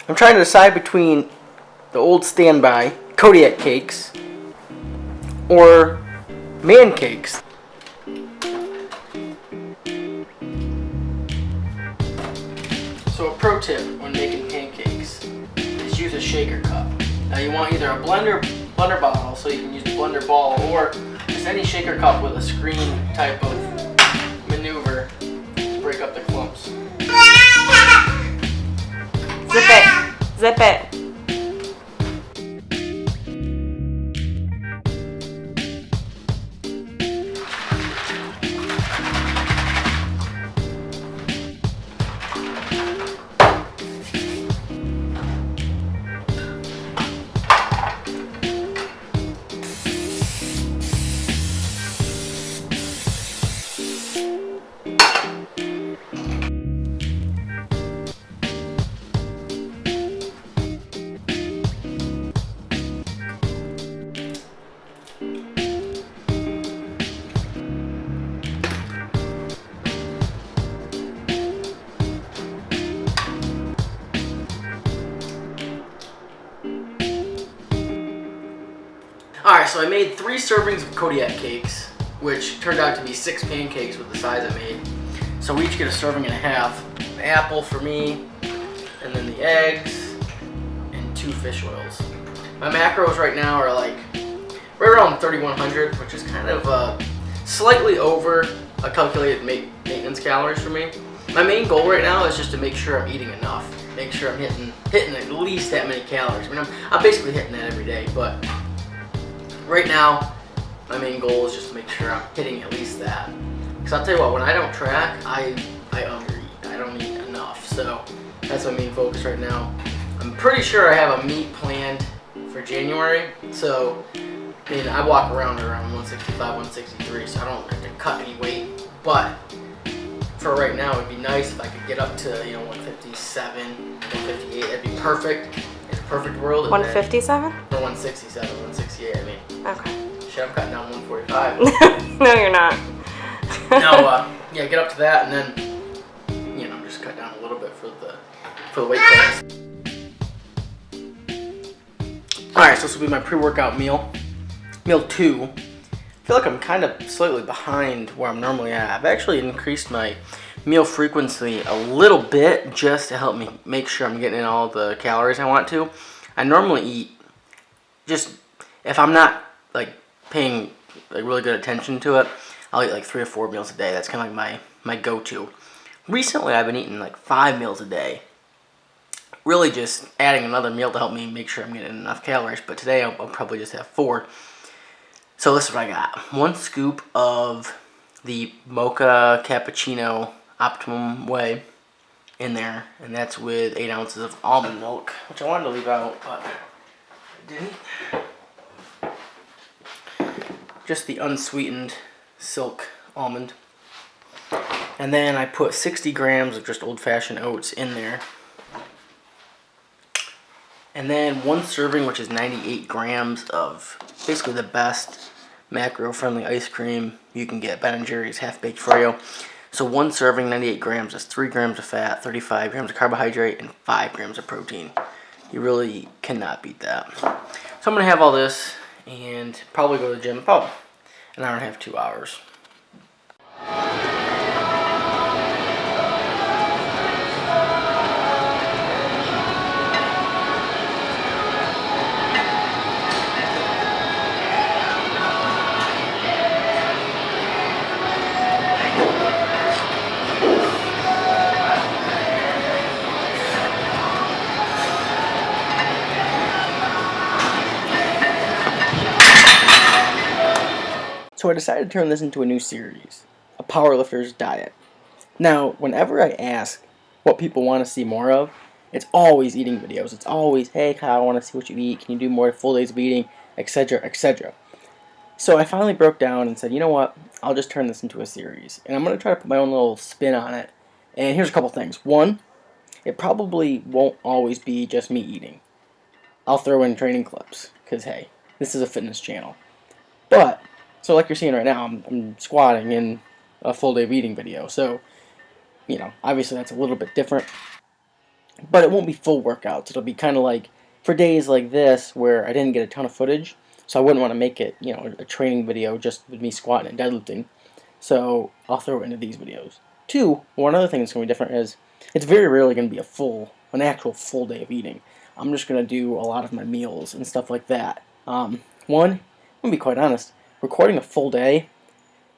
I'm trying to decide between the old standby Kodiak cakes or man cakes. So a pro tip when making pancakes is use a shaker cup. Now you want either a blender bottle, so you can use the blender ball, or just any shaker cup with a screen type of maneuver to break up the clumps. Zip it. Zip it. Alright, so I made 3 servings of Kodiak cakes, which turned out to be 6 pancakes with the size I made. So we each get a serving and a half. An apple for me, and then the eggs, and 2 fish oils. My macros right now are like right around 3,100, which is kind of slightly over a calculated maintenance calories for me. My main goal right now is just to make sure I'm eating enough. Make sure I'm hitting at least that many calories. I mean, I'm basically hitting that every day, but right now, my main goal is just to make sure I'm hitting at least that. Because I'll tell you what, when I don't track, I undereat. I don't eat enough. So that's my main focus right now. I'm pretty sure I have a meet planned for January. So, I mean, I walk around 165, 163, so I don't have to cut any weight. But for right now, it'd be nice if I could get up to 157, 158. That'd be perfect. In a perfect world. 157? Or 167, 168, I mean. Okay. Shit, I'm cutting down 145. No, you're not. No, yeah, get up to that, and then, just cut down a little bit for the weight class. Alright, so this will be my pre-workout meal. Meal 2. I feel like I'm kind of slightly behind where I'm normally at. I've actually increased my meal frequency a little bit just to help me make sure I'm getting in all the calories I want to. I normally eat just, if I'm not paying really good attention to it, I'll eat 3 or 4 meals a day. That's kind of like my go-to. Recently, I've been eating 5 meals a day. Really just adding another meal to help me make sure I'm getting enough calories. But today, I'll probably just have 4. So this is what I got. 1 scoop of the mocha cappuccino optimum whey in there. And that's with 8 ounces of almond milk, which I wanted to leave out, but I didn't. Just the unsweetened silk almond. And then I put 60 grams of just old-fashioned oats in there. And then 1 serving, which is 98 grams of basically the best macro-friendly ice cream you can get. Ben & Jerry's half-baked Froyo. So 1 serving, 98 grams, is 3 grams of fat, 35 grams of carbohydrate, and 5 grams of protein. You really cannot beat that. So I'm going to have all this and probably go to the gym in about an hour and a half, 2 hours. So I decided to turn this into a new series, a powerlifter's diet. Now, whenever I ask what people want to see more of, it's always eating videos. It's always, hey Kyle, I want to see what you eat. Can you do more full days of eating, etc., etc. So I finally broke down and said, you know what, I'll just turn this into a series. And I'm going to try to put my own little spin on it. And here's a couple things. 1, it probably won't always be just me eating. I'll throw in training clips, because hey, this is a fitness channel. But so like you're seeing right now, I'm squatting in a full day of eating video. So, obviously that's a little bit different. but it won't be full workouts. It'll be kind of like for days like this where I didn't get a ton of footage, so I wouldn't want to make it, a training video just with me squatting and deadlifting. So I'll throw it into these videos. Two, one other thing that's going to be different is it's very rarely going to be an actual full day of eating. I'm just going to do a lot of my meals and stuff like that. One, I'm going to be quite honest, recording a full day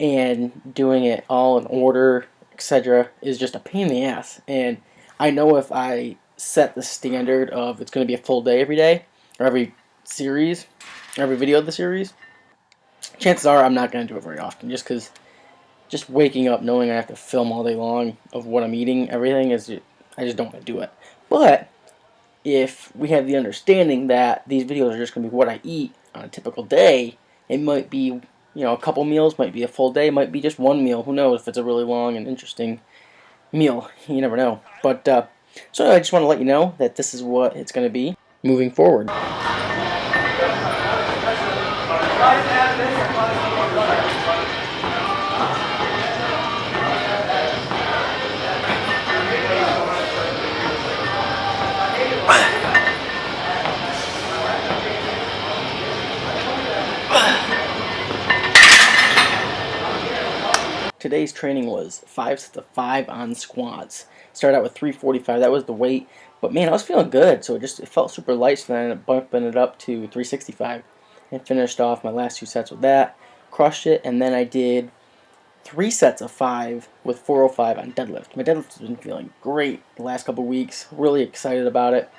and doing it all in order, etc., is just a pain in the ass. And I know if I set the standard of it's going to be a full day every day, or every series, every video of the series, chances are I'm not going to do it very often, just because just waking up knowing I have to film all day long of what I'm eating, everything, I just don't want to do it. But if we have the understanding that these videos are just going to be what I eat on a typical day, it might be, a couple meals, might be a full day, might be just one meal. Who knows if it's a really long and interesting meal. You never know. But, so anyway, I just want to let you know that this is what it's going to be moving forward. Today's training was 5 sets of 5 on squats. Started out with 345, that was the weight. But man, I was feeling good, so it felt super light, so then I ended up bumping it up to 365. And finished off my last 2 sets with that. Crushed it, and then I did 3 sets of 5 with 405 on deadlift. My deadlift has been feeling great the last couple weeks. Really excited about it.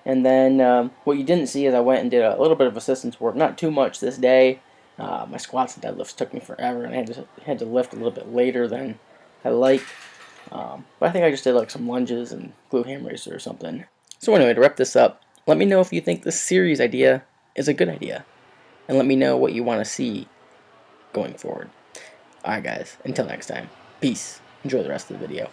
And then what you didn't see is I went and did a little bit of assistance work. Not too much this day. My squats and deadlifts took me forever, and I had to lift a little bit later than I like. But I think I just did like some lunges and glute ham raiser or something. So anyway, to wrap this up, let me know if you think this series idea is a good idea. And let me know what you want to see going forward. Alright guys, until next time, peace. Enjoy the rest of the video.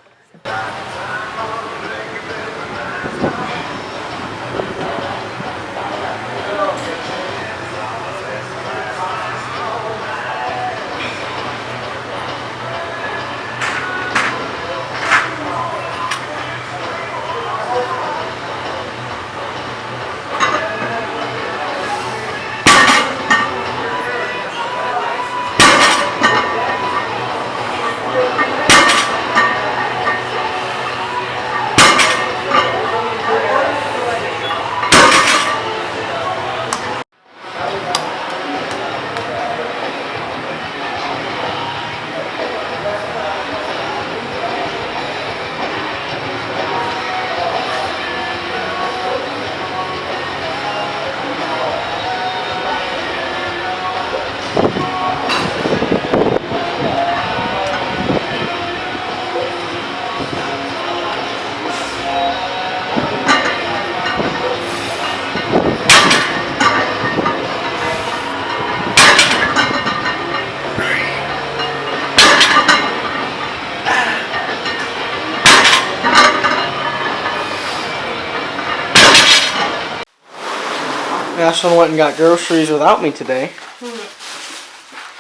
Ashlyn went and got groceries without me today.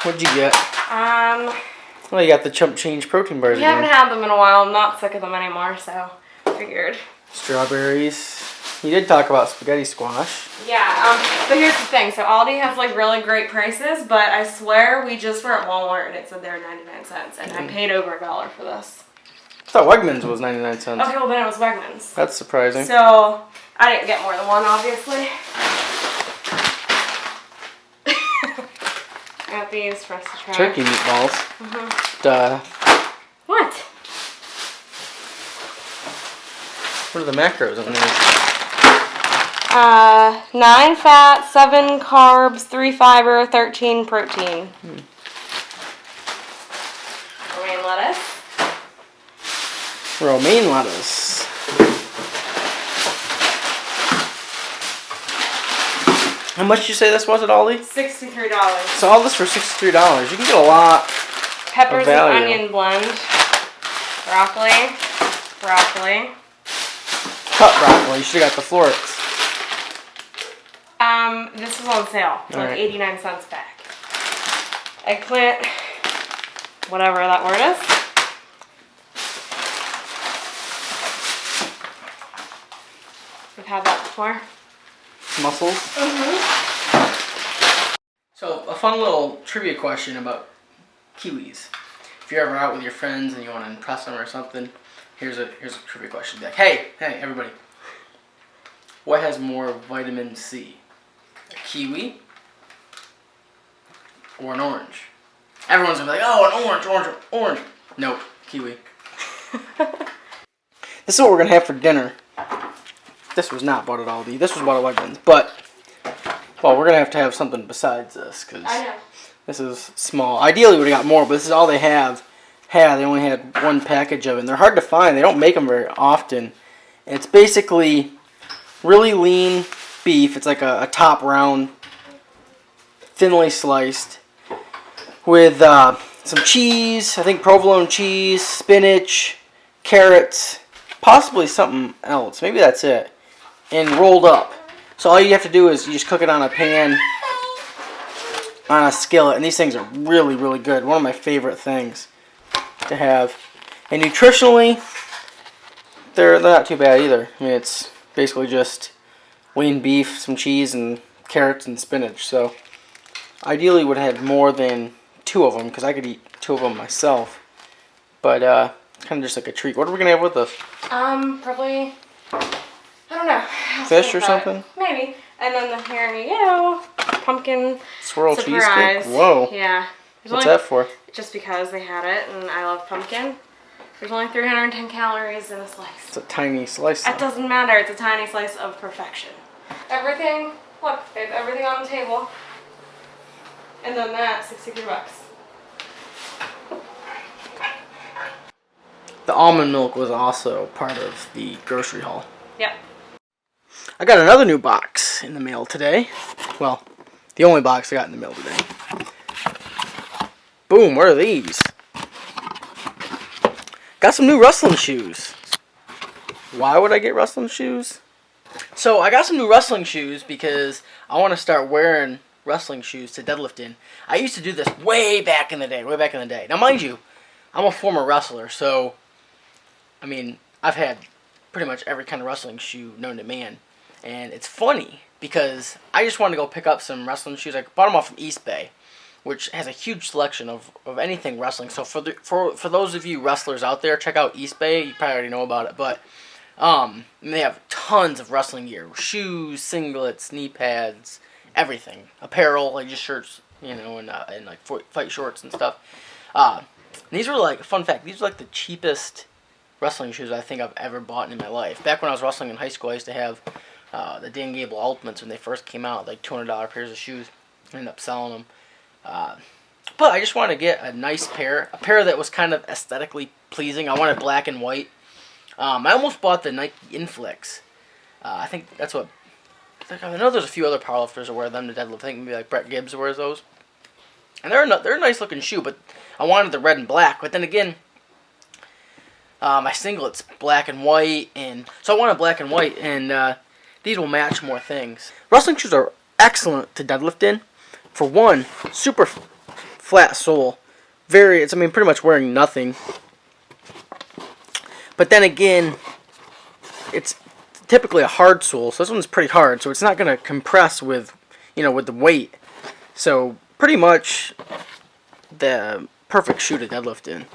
What'd you get? Well, you got the Chump Change protein bars again. Haven't had them in a while. I'm not sick of them anymore, so figured. Strawberries. You did talk about spaghetti squash. Yeah, but here's the thing. So Aldi has like really great prices, but I swear we just were at Walmart and it said they were 99 cents, and I paid over $1 for this. I thought Wegmans was 99 cents. Okay, well then it was Wegmans. That's surprising. So I didn't get more than one, obviously. I got these for us to try. Turkey meatballs. Duh. What? What are the macros on there? 9 fat, 7 carbs, 3 fiber, 13 protein. Romaine lettuce. Romaine lettuce. How much did you say this was at Aldi? $63. So all this for $63. You can get a lot. Peppers of and value. onion blend. Broccoli. Broccoli. Cut broccoli. You should have got the florets. This was on sale for like Alright. 89 cents back. Eggplant. Whatever that word is. You've had that before? Mussels? Mm-hmm. So, a fun little trivia question about kiwis. If you're ever out with your friends and you want to impress them or something, here's a trivia question. Be like, hey, everybody. What has more vitamin C? A kiwi or an orange? Everyone's gonna be like, oh, an orange. Nope, kiwi. This is what we're gonna have for dinner. This was not bought at Aldi. This was bought at Wegmans. But, well, we're gonna have something besides this because this is small. Ideally, we'd have got more, but this is all they have. They only had one package of it. And they're hard to find. They don't make them very often. And it's basically really lean beef. It's like a top round, thinly sliced, with some cheese. I think provolone cheese, spinach, carrots, possibly something else. Maybe that's it. And rolled up. So all you have to do is you just cook it on a pan, on a skillet. And these things are really, really good. One of my favorite things to have. And nutritionally, they're not too bad either. I mean, it's basically just lean beef, some cheese, and carrots and spinach. So ideally would have more than 2 of them because I could eat 2 of them myself. But kind of just like a treat. What are we gonna have with us? Probably, I don't know. Fish or something? Maybe. And then here you go, pumpkin swirl surprise. Cheesecake. Whoa. Yeah. What's that for? Just because they had it, and I love pumpkin. There's only 310 calories in a slice. It's a tiny slice. That doesn't matter. It's a tiny slice of perfection. Everything. Look, they have everything on the table. And then that, $63. The almond milk was also part of the grocery haul. Yep. I got another new box in the mail today. Well, the only box I got in the mail today. Boom, what are these? Got some new wrestling shoes. Why would I get wrestling shoes? So, I got some new wrestling shoes because I want to start wearing wrestling shoes to deadlift in. I used to do this way back in the day. Now, mind you, I'm a former wrestler, so, I mean, I've had pretty much every kind of wrestling shoe known to man. And it's funny because I just wanted to go pick up some wrestling shoes. I bought them off from East Bay, which has a huge selection of anything wrestling. So for those of you wrestlers out there, check out East Bay. You probably already know about it, but they have tons of wrestling gear: shoes, singlets, knee pads, everything, apparel, like just shirts, and like fight shorts and stuff. These were like, fun fact, these were like the cheapest wrestling shoes I think I've ever bought in my life. Back when I was wrestling in high school, I used to have the Dan Gable Ultimates when they first came out, like $200 pairs of shoes. I ended up selling them. But I just wanted to get a nice pair, a pair that was kind of aesthetically pleasing. I wanted black and white. I almost bought the Nike Inflex. I think that's what, I know there's a few other powerlifters that wear them to deadlift. I think maybe like Brett Gibbs wears those. And they're a nice looking shoe, but I wanted the red and black. But then again, my singlet's black and white, and so I wanted black and white, and these will match more things. Wrestling shoes are excellent to deadlift in. For one, super flat sole. Pretty much wearing nothing. But then again, it's typically a hard sole, so this one's pretty hard, so it's not going to compress with the weight. So pretty much the perfect shoe to deadlift in.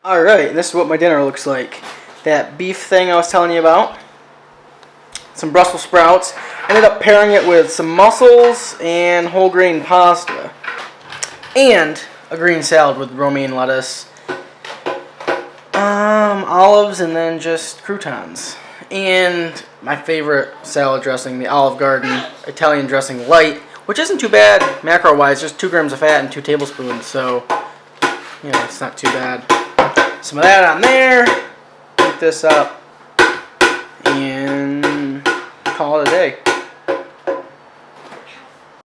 Alright, this is what my dinner looks like. That beef thing I was telling you about. Some Brussels sprouts. Ended up pairing it with some mussels and whole grain pasta. And a green salad with romaine lettuce. Olives and then just croutons. And my favorite salad dressing, the Olive Garden Italian dressing light, which isn't too bad macro-wise, just 2 grams of fat and 2 tablespoons, so it's not too bad. Some of that on there, heat this up, and call it a day.